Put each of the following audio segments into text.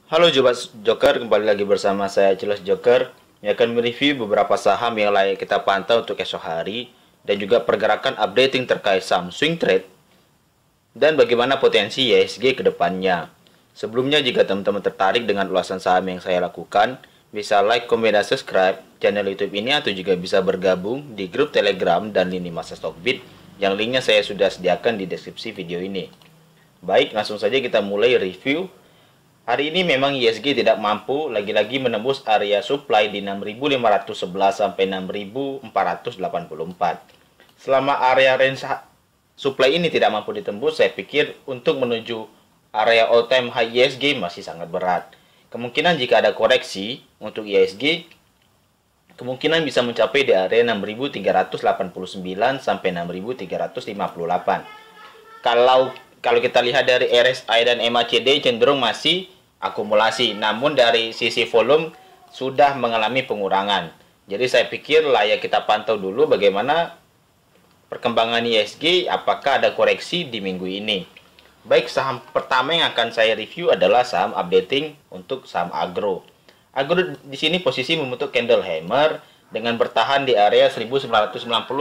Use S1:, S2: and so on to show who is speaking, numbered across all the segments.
S1: Halo Sobat Joker, kembali lagi bersama saya Jelas Joker yang akan mereview beberapa saham yang layak kita pantau untuk esok hari dan juga pergerakan updating terkait saham swing trade dan bagaimana potensi IHSG ke depannya. Sebelumnya jika teman-teman tertarik dengan ulasan saham yang saya lakukan, bisa like, komen, dan subscribe channel YouTube ini atau juga bisa bergabung di grup Telegram dan lini masa Stockbit yang linknya saya sudah sediakan di deskripsi video ini. Baik, langsung saja kita mulai review. Hari ini memang ISG tidak mampu lagi-lagi menembus area supply di 6.511 sampai 6.484. Selama area range supply ini tidak mampu ditembus, saya pikir untuk menuju area all time high ISG masih sangat berat. Kemungkinan jika ada koreksi untuk ISG, kemungkinan bisa mencapai di area 6.389 sampai 6.358. Kalau kita lihat dari RSI dan MACD cenderung masih akumulasi, namun dari sisi volume sudah mengalami pengurangan. Jadi saya pikir layak kita pantau dulu bagaimana perkembangan ISG, apakah ada koreksi di minggu ini. Baik, saham pertama yang akan saya review adalah saham updating untuk saham agro. Agro di sini posisi membentuk candle hammer dengan bertahan di area 1990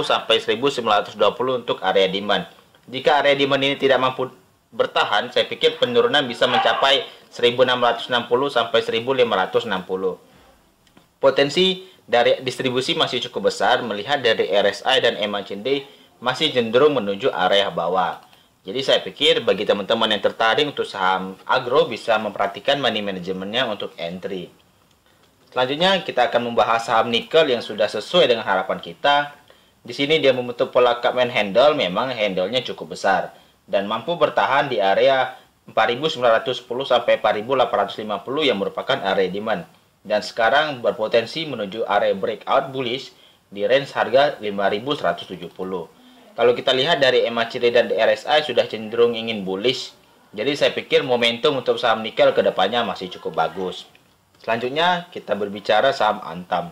S1: sampai 1920 untuk area demand. Jika area demand ini tidak mampu bertahan, saya pikir penurunan bisa mencapai 1660 sampai 1560. Potensi dari distribusi masih cukup besar melihat dari RSI dan MACD masih cenderung menuju area bawah. Jadi saya pikir bagi teman-teman yang tertarik untuk saham agro bisa memperhatikan money manajemennya untuk entry. Selanjutnya kita akan membahas saham nikel yang sudah sesuai dengan harapan kita. Di sini dia membentuk pola Chapman handle, memang handle-nya cukup besar dan mampu bertahan di area 4.910 sampai 4.850 yang merupakan area demand, dan sekarang berpotensi menuju area breakout bullish di range harga 5.170. Kalau kita lihat dari MACD dan RSI sudah cenderung ingin bullish, jadi saya pikir momentum untuk saham nikel ke depannya masih cukup bagus. Selanjutnya kita berbicara saham Antam.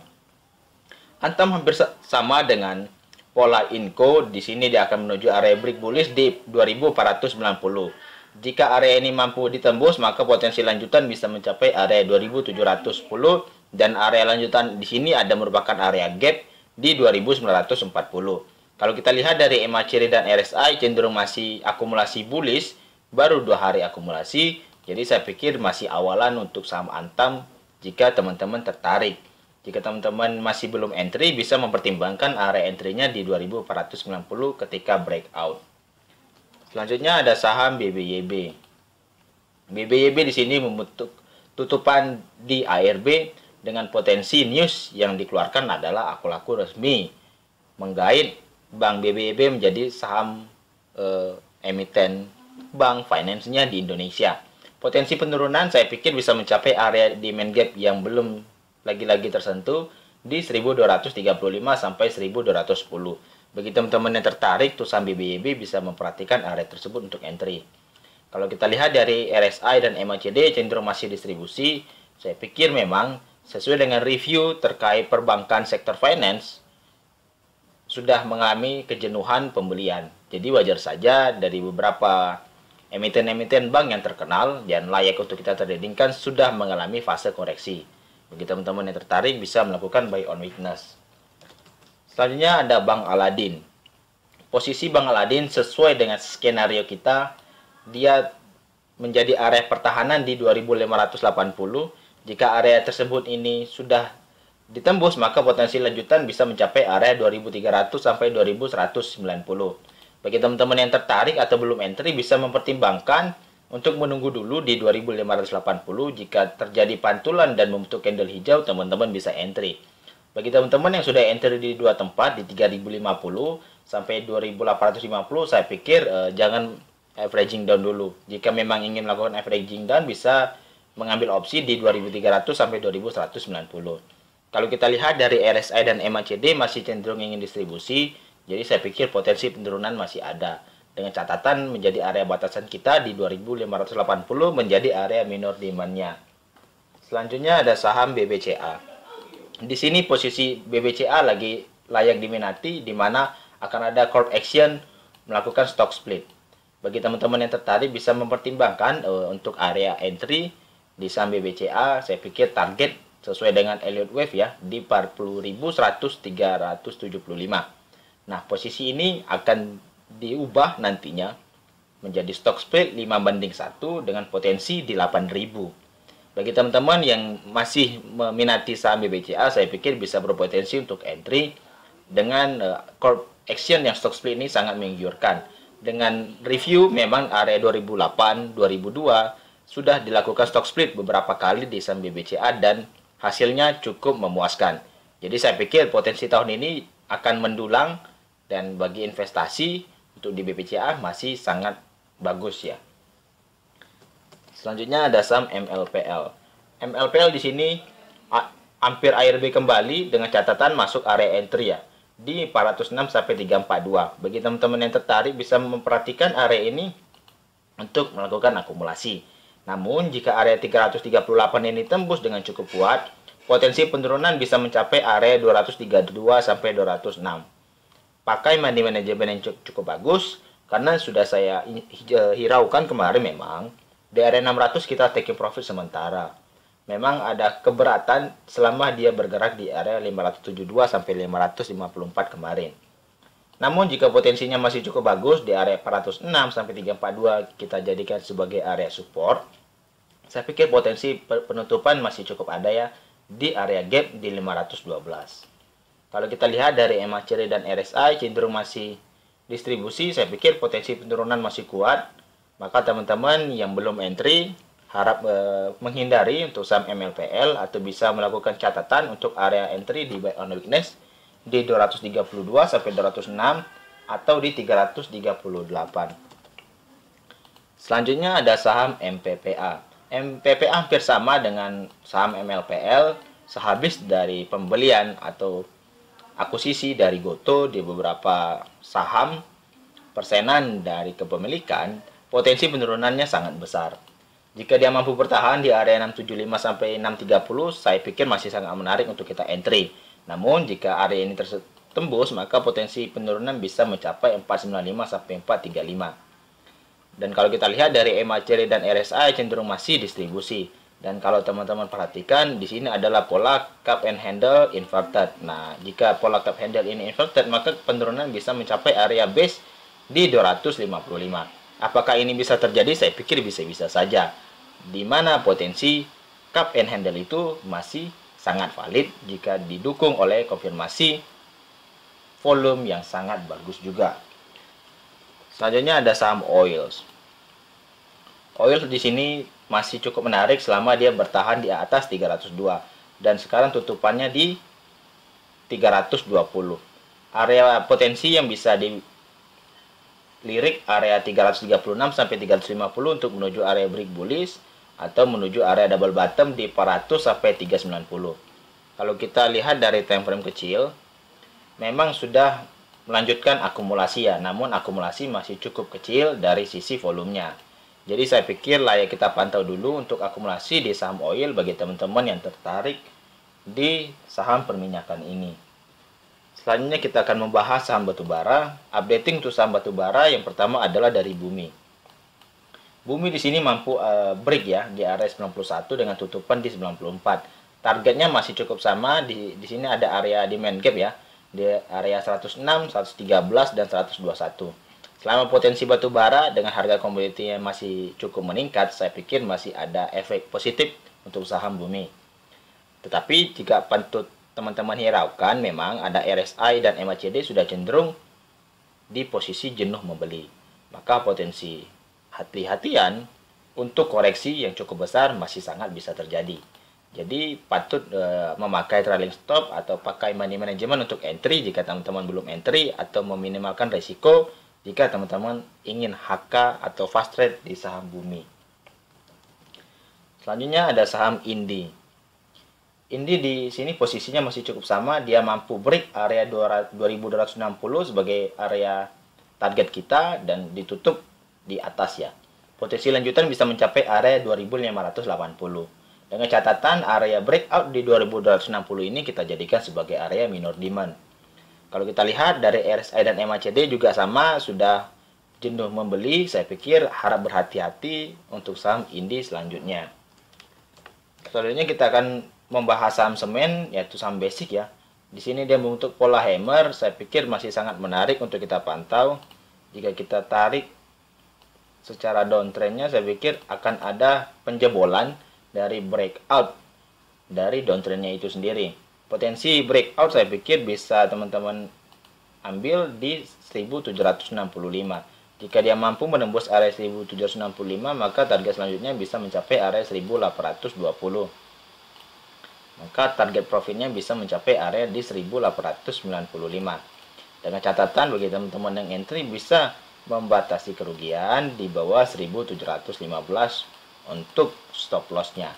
S1: Antam hampir sama dengan pola Inco. Di sini dia akan menuju area break bullish di 2490. Jika area ini mampu ditembus, maka potensi lanjutan bisa mencapai area 2710 dan area lanjutan di sini ada merupakan area gap di 2940. Kalau kita lihat dari MACD dan RSI cenderung masih akumulasi bullish, baru 2 hari akumulasi. Jadi saya pikir masih awalan untuk saham Antam jika teman-teman tertarik. Jika teman-teman masih belum entry, bisa mempertimbangkan area entry-nya di 2490 ketika breakout. Selanjutnya ada saham BBYB. BBYB di sini membentuk tutupan di ARB dengan potensi news yang dikeluarkan adalah akun-akun resmi menggait Bank BBYB menjadi saham emiten bank finance-nya di Indonesia. Potensi penurunan saya pikir bisa mencapai area demand gap yang belum lagi-lagi tersentuh di 1235 sampai 1210. Bagi teman-teman yang tertarik, tuh saham BBYB bisa memperhatikan area tersebut untuk entry. Kalau kita lihat dari RSI dan MACD cenderung masih distribusi, saya pikir memang sesuai dengan review terkait perbankan sektor finance sudah mengalami kejenuhan pembelian. Jadi wajar saja dari beberapa emiten-emiten bank yang terkenal dan layak untuk kita tradingkan sudah mengalami fase koreksi. Bagi teman-teman yang tertarik bisa melakukan buy on weakness. Selanjutnya ada Bank Aladin. Posisi Bank Aladin sesuai dengan skenario kita, dia menjadi area pertahanan di 2580. Jika area tersebut ini sudah ditembus, maka potensi lanjutan bisa mencapai area 2300 sampai 2190. Bagi teman-teman yang tertarik atau belum entry bisa mempertimbangkan untuk menunggu dulu di 2580. Jika terjadi pantulan dan membentuk candle hijau, teman-teman bisa entry. Bagi teman-teman yang sudah enter di dua tempat di 3050 sampai 2850, saya pikir jangan averaging down dulu. Jika memang ingin melakukan averaging down, bisa mengambil opsi di 2300 sampai 2190. Kalau kita lihat dari RSI dan MACD masih cenderung ingin distribusi, jadi saya pikir potensi penurunan masih ada. Dengan catatan menjadi area batasan kita di 2580 menjadi area minor demand-nya. Selanjutnya ada saham BBCA. Di sini posisi BBCA lagi layak diminati, di mana akan ada court action melakukan stock split. Bagi teman-teman yang tertarik bisa mempertimbangkan untuk area entry Di saham BBCA saya pikir target sesuai dengan Elliott Wave ya di 40.100-375. Nah, posisi ini akan diubah nantinya menjadi stock split 5:1 dengan potensi di 8.000. Bagi teman-teman yang masih meminati saham BBCA, saya pikir bisa berpotensi untuk entry dengan core action yang stock split ini sangat menggiurkan. Dengan review memang area 2008, 2002 sudah dilakukan stock split beberapa kali di saham BBCA dan hasilnya cukup memuaskan. Jadi saya pikir potensi tahun ini akan mendulang dan bagi investasi untuk di BBCA masih sangat bagus ya. Selanjutnya ada saham MLPL. MLPL di sini hampir ARB kembali dengan catatan masuk area entry ya di 406 sampai 342. Bagi teman-teman yang tertarik bisa memperhatikan area ini untuk melakukan akumulasi. Namun jika area 338 ini tembus dengan cukup kuat, potensi penurunan bisa mencapai area 232 sampai 206. Pakai money management yang cukup bagus karena sudah saya hiraukan kemarin memang di area 600 kita taking profit sementara. Memang ada keberatan selama dia bergerak di area 572 sampai 554 kemarin. Namun jika potensinya masih cukup bagus di area 406 sampai 342 kita jadikan sebagai area support, saya pikir potensi penutupan masih cukup ada ya di area gap di 512. Kalau kita lihat dari MACD dan RSI cenderung masih distribusi, saya pikir potensi penurunan masih kuat. Maka teman-teman yang belum entry harap menghindari untuk saham MLPL atau bisa melakukan catatan untuk area entry di buy on weakness di 232 sampai 206 atau di 338. Selanjutnya ada saham MPPA. MPPA hampir sama dengan saham MLPL sehabis dari pembelian atau akuisisi dari Gotoh di beberapa saham persenan dari kepemilikan, potensi penurunannya sangat besar. Jika dia mampu bertahan di area 675 sampai 630, saya pikir masih sangat menarik untuk kita entry. Namun jika area ini tembus, maka potensi penurunan bisa mencapai 495 sampai 435. Dan kalau kita lihat dari MACD dan RSI cenderung masih distribusi. Dan kalau teman-teman perhatikan, di sini adalah pola cup and handle inverted. Nah, jika pola cup handle ini inverted, maka penurunan bisa mencapai area base di 255. Apakah ini bisa terjadi? Saya pikir bisa-bisa saja. Di mana potensi cup and handle itu masih sangat valid jika didukung oleh konfirmasi volume yang sangat bagus juga. Selanjutnya ada saham oils. Oil di sini masih cukup menarik selama dia bertahan di atas 302 dan sekarang tutupannya di 320. Area potensi yang bisa dilirik area 336 sampai 350 untuk menuju area break bullish atau menuju area double bottom di 400 sampai 390. Kalau kita lihat dari time frame kecil, memang sudah melanjutkan akumulasi ya, namun akumulasi masih cukup kecil dari sisi volumenya. Jadi saya pikir layak kita pantau dulu untuk akumulasi di saham oil bagi teman-teman yang tertarik di saham perminyakan ini. Selanjutnya kita akan membahas saham batubara. Updating untuk saham batubara yang pertama adalah dari Bumi. Bumi di sini mampu break ya di area 91 dengan tutupan di 94. Targetnya masih cukup sama, di sini ada area demand gap ya, di area 106, 113 dan 121. Selama potensi batubara dengan harga komoditi yang masih cukup meningkat, saya pikir masih ada efek positif untuk saham Bumi. Tetapi jika patut teman-teman hiraukan, memang ada RSI dan MACD sudah cenderung di posisi jenuh membeli. Maka potensi hati-hatian untuk koreksi yang cukup besar masih sangat bisa terjadi. Jadi patut memakai trailing stop atau pakai money management untuk entry jika teman-teman belum entry, atau meminimalkan risiko jika teman-teman ingin HK atau fast trade di saham Bumi. Selanjutnya ada saham Indi. Indi di sini posisinya masih cukup sama, dia mampu break area 2260 sebagai area target kita dan ditutup di atas ya. Potensi lanjutan bisa mencapai area 2580. Dengan catatan area breakout di 2260 ini kita jadikan sebagai area minor demand. Kalau kita lihat dari RSI dan MACD juga sama, sudah jenuh membeli, saya pikir harap berhati-hati untuk saham Indi selanjutnya. Selanjutnya kita akan membahas saham semen, yaitu saham basic ya. Di sini dia membentuk pola hammer, saya pikir masih sangat menarik untuk kita pantau. Jika kita tarik secara downtrendnya, saya pikir akan ada penjebolan dari breakout dari downtrendnya itu sendiri. Potensi breakout saya pikir bisa teman-teman ambil di 1765. Jika dia mampu menembus area 1765, maka target selanjutnya bisa mencapai area 1820. Maka target profitnya bisa mencapai area di 1895. Dengan catatan bagi teman-teman yang entry bisa membatasi kerugian di bawah 1715 untuk stop lossnya.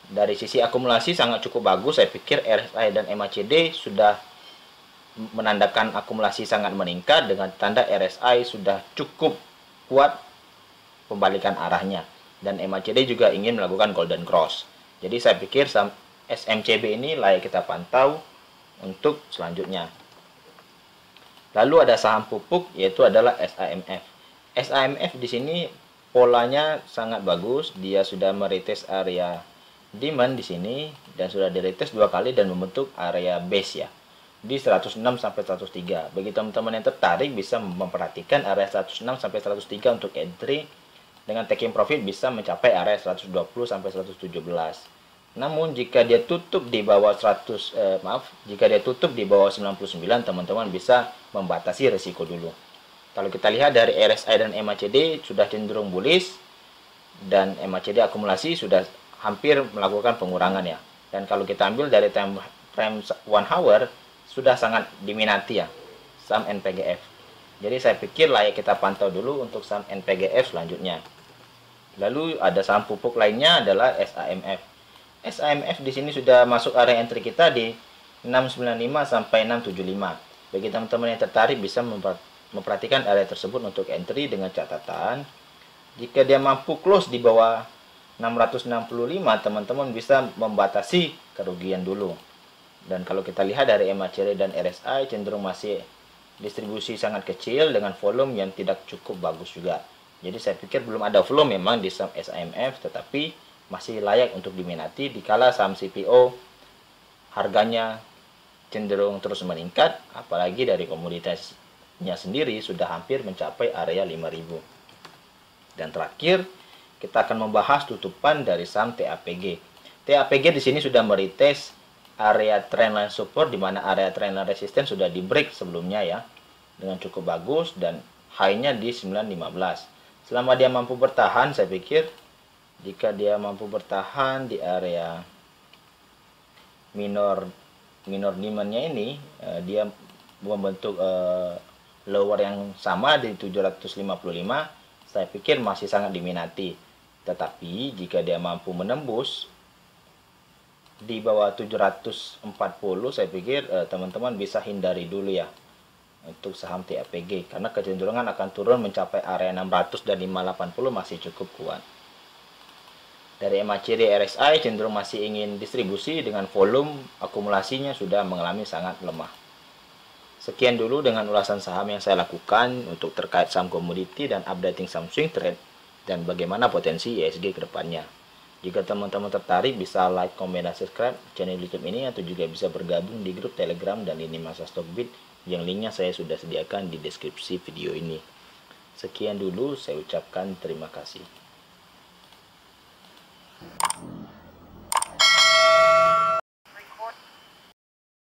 S1: Dari sisi akumulasi sangat cukup bagus, saya pikir RSI dan MACD sudah menandakan akumulasi sangat meningkat dengan tanda RSI sudah cukup kuat pembalikan arahnya dan MACD juga ingin melakukan golden cross. Jadi saya pikir SMCB ini layak kita pantau untuk selanjutnya. Lalu ada saham pupuk, yaitu adalah SAMF. SAMF di sini polanya sangat bagus, dia sudah meretest area demand di sini dan sudah diretest 2 kali dan membentuk area base ya di 106 sampai 103. Bagi teman-teman yang tertarik bisa memperhatikan area 106 sampai 103 untuk entry dengan taking profit bisa mencapai area 120 sampai 117. Namun jika dia tutup di bawah jika dia tutup di bawah 99, teman-teman bisa membatasi risiko dulu. Kalau kita lihat dari RSI dan MACD sudah cenderung bullish dan MACD akumulasi sudah hampir melakukan pengurangan ya. Dan kalau kita ambil dari time frame 1 hour sudah sangat diminati ya saham NPGF. Jadi saya pikir layak kita pantau dulu untuk saham NPGF selanjutnya. Lalu ada saham pupuk lainnya adalah SAMF. SAMF di sini sudah masuk area entry kita di 695 sampai 675. Bagi teman-teman yang tertarik bisa memperhatikan area tersebut untuk entry dengan catatan jika dia mampu close di bawah 665, teman-teman bisa membatasi kerugian dulu. Dan kalau kita lihat dari MACD dan RSI cenderung masih distribusi sangat kecil dengan volume yang tidak cukup bagus juga. Jadi saya pikir belum ada volume memang di saham SAMF, tetapi masih layak untuk diminati dikala saham CPO harganya cenderung terus meningkat, apalagi dari komoditasnya sendiri sudah hampir mencapai area 5000. Dan terakhir kita akan membahas tutupan dari saham TAPG. TAPG di sini sudah meretest area trendline support di mana area trendline resistance sudah di break sebelumnya ya dengan cukup bagus dan high-nya di 915. Selama dia mampu bertahan, saya pikir jika dia mampu bertahan di area minor demand-nya ini, dia membentuk lower yang sama di 755, saya pikir masih sangat diminati. Tetapi jika dia mampu menembus di bawah 740, saya pikir teman-teman bisa hindari dulu ya untuk saham TAPG karena kecenderungan akan turun mencapai area 600 dan 580 masih cukup kuat. Dari MACD RSI cenderung masih ingin distribusi dengan volume akumulasinya sudah mengalami sangat lemah. Sekian dulu dengan ulasan saham yang saya lakukan untuk terkait saham komoditi dan updating saham swing trade dan bagaimana potensi ISG ke depannya. Jika teman-teman tertarik bisa like, comment, dan subscribe channel YouTube ini atau juga bisa bergabung di grup Telegram dan lini masa Stockbit yang linknya saya sudah sediakan di deskripsi video ini. Sekian dulu, saya ucapkan terima kasih.